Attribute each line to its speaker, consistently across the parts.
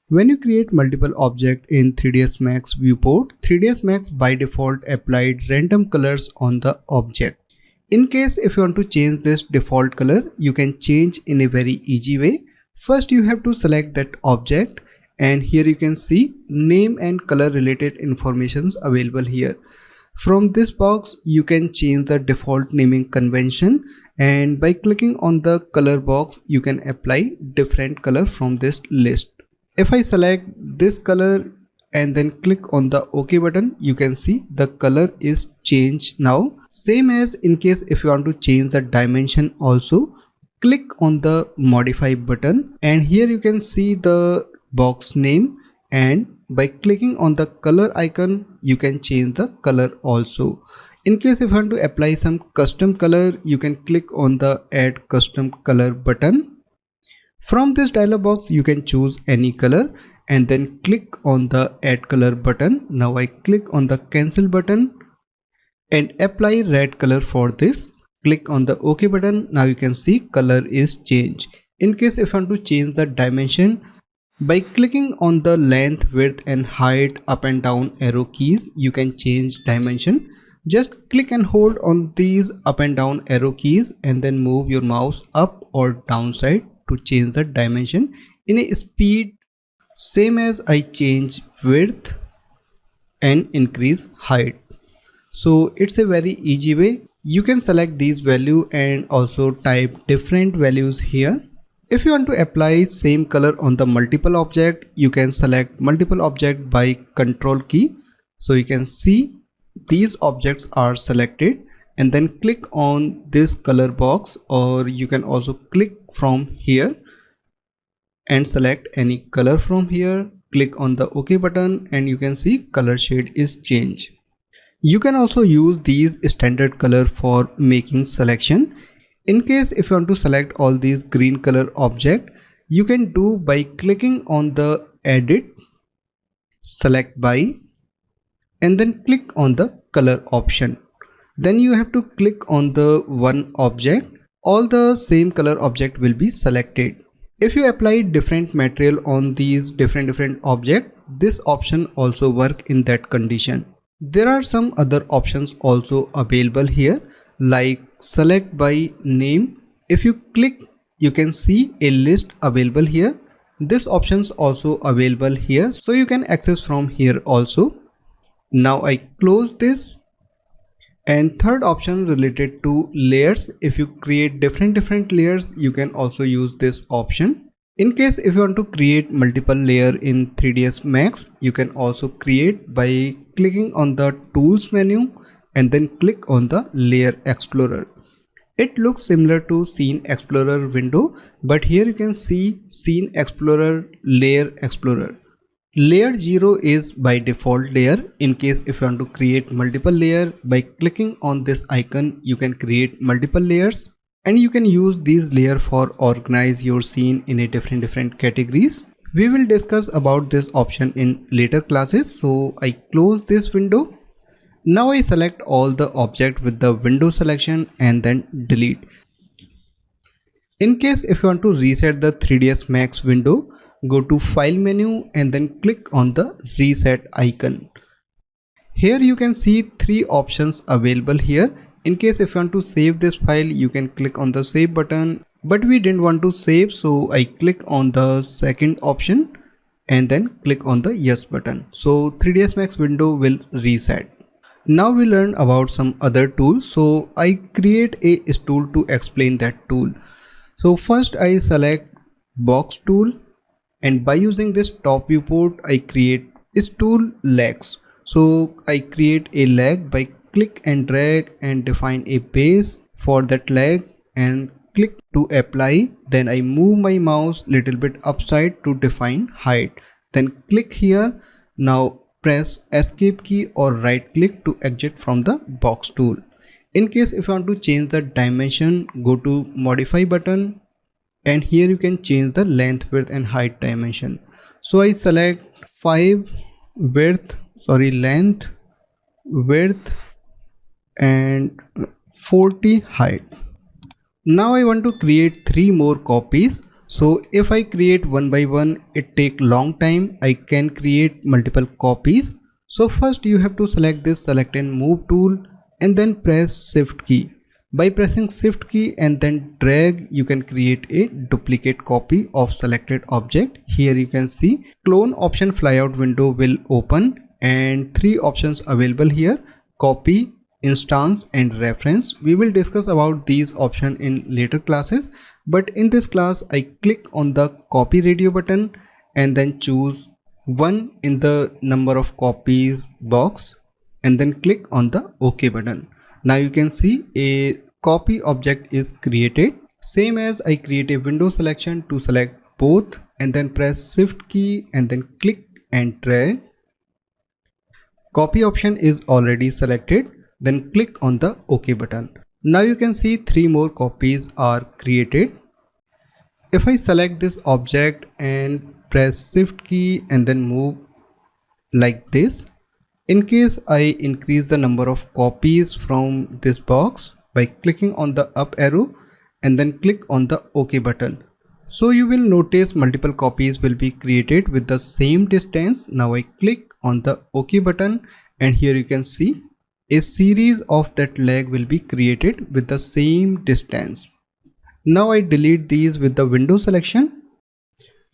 Speaker 1: When you create multiple objects in 3ds Max viewport, 3ds Max by default applied random colors on the object. In case if you want to change this default color, you can change in a very easy way. First you have to select that object, and here you can see name and color related informations available here. From this box you can change the default naming convention, and by clicking on the color box you can apply different color from this list. If I select this color and then click on the OK button, you can see the color is changed now. Same as in case if you want to change the dimension also, click on the modify button, and here you can see the box name, and by clicking on the color icon you can change the color also. In case if you want to apply some custom color, you can click on the add custom color button. From this dialog box you can choose any color and then click on the add color button. Now I click on the cancel button and apply red color for this. Click on the OK button. Now you can see color is changed. In case if you want to change the dimension, by clicking on the length, width and height up and down arrow keys, you can change dimension. Just click and hold on these up and down arrow keys and then move your mouse up or down side to change the dimension in a speed same as I change width and increase height. So it's a very easy way. You can select these value and also type different values here. If you want to apply same color on the multiple object, you can select multiple object by control key. So you can see these objects are selected, and then click on this color box, or you can also click from here and select any color from here. Click on the OK button and you can see color shade is changed. You can also use these standard color for making selection. In case if you want to select all these green color object, you can do by clicking on the edit, select by, and then click on the color option. Then you have to click on the one object. All the same color object will be selected. If you apply different material on these different object, this option also work in that condition. There are some other options also available here, like select by name. If you click, you can see a list available here. This options also available here, so you can access from here also. Now I close this. And third option related to layers. If you create different layers, you can also use this option. In case if you want to create multiple layer in 3ds Max, you can also create by clicking on the tools menu and then click on the layer explorer. It looks similar to scene explorer window, but here you can see scene explorer, layer explorer. Layer 0 is by default layer. In case if you want to create multiple layer, by clicking on this icon you can create multiple layers, and you can use these layer for organize your scene in a different categories. We will discuss about this option in later classes, so I close this window. Now I select all the object with the window selection and then delete. In case if you want to reset the 3ds Max window, go to file menu and then click on the reset icon. Here you can see three options available here. In case if you want to save this file, you can click on the save button, but we didn't want to save, so I click on the second option and then click on the yes button. So 3ds Max window will reset. Now we learn about some other tools. So I create a tool to explain that tool. So first I select box tool, and by using this top viewport I create is tool legs. So I create a leg by click and drag and define a base for that leg and click to apply. Then I move my mouse little bit upside to define height. Then click here. Now press escape key or right click to exit from the box tool. In case if you want to change the dimension, go to modify button, and here you can change the length, width and height dimension. So I select 5 length, width and 40 height. Now I want to create 3 more copies. So if I create one by one, it take long time. I can create multiple copies. So first you have to select this select and move tool and then press shift key. By pressing shift key and then drag, you can create a duplicate copy of selected object. Here you can see clone option flyout window will open and three options available here: copy, instance and reference. We will discuss about these options in later classes, but in this class I click on the copy radio button and then choose 1 in the number of copies box and then click on the OK button. Now you can see a copy object is created. Same as I create a window selection to select both and then press shift key and then click and drag. Copy option is already selected, then click on the OK button. Now you can see 3 more copies are created. If I select this object and press shift key and then move like this, in case I increase the number of copies from this box by clicking on the up arrow and then click on the OK button. So you will notice multiple copies will be created with the same distance. Now I click on the OK button and here you can see a series of that leg will be created with the same distance. Now I delete these with the window selection.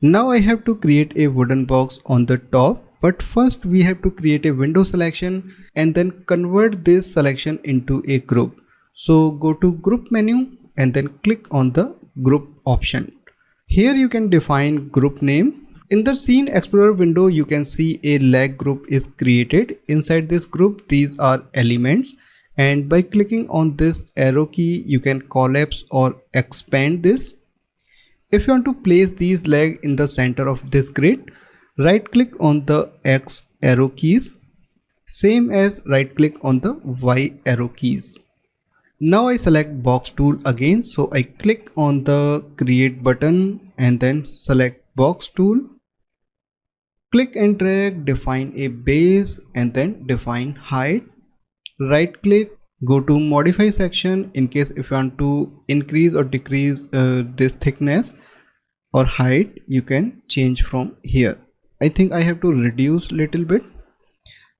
Speaker 1: Now I have to create a wooden box on the top, but first we have to create a window selection and then convert this selection into a group. So go to group menu and then click on the group option. Here you can define group name. In the Scene Explorer window, you can see a leg group is created. Inside this group, these are elements, and by clicking on this arrow key, you can collapse or expand this. If you want to place these legs in the center of this grid, right click on the X arrow keys, same as right click on the Y arrow keys. Now I select box tool again, so I click on the create button and then select box tool. Click and drag, define a base and then define height. Right click, go to modify section. In case if you want to increase or decrease this thickness or height, you can change from here. I think I have to reduce little bit.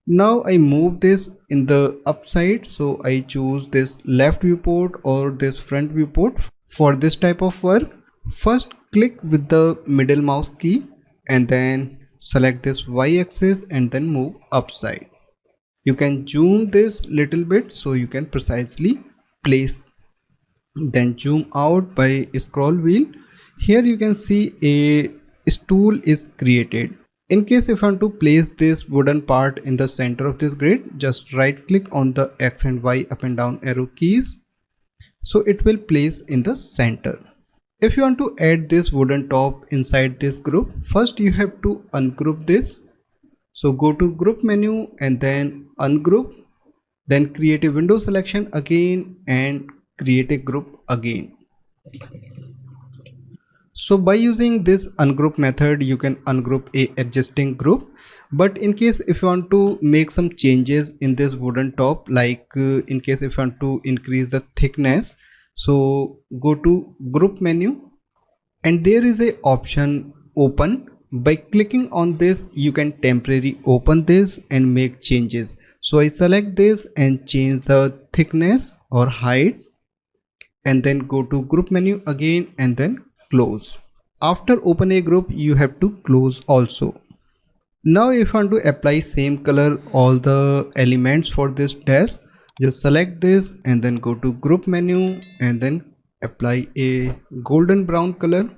Speaker 1: Now I move this in the upside, so I choose this left viewport or this front viewport. For this type of work, first click with the middle mouse key and then select this Y axis and then move upside. You can zoom this little bit so you can precisely place. Then zoom out by scroll wheel. Here you can see a stool is created. In case if I want to place this wooden part in the center of this grid, just right click on the X and Y up and down arrow keys, so it will place in the center. If you want to add this wooden top inside this group, first you have to ungroup this. So go to group menu and then ungroup, then create a window selection again and create a group again. So by using this ungroup method, you can ungroup a existing group. But in case if you want to make some changes in this wooden top, like in case if you want to increase the thickness, so go to group menu and there is a option open. By clicking on this, you can temporarily open this and make changes. So I select this and change the thickness or height and then go to group menu again and then close. After open a group, you have to close also. Now if you want to apply same color all the elements for this desk, just select this and then go to group menu and then apply a golden brown color.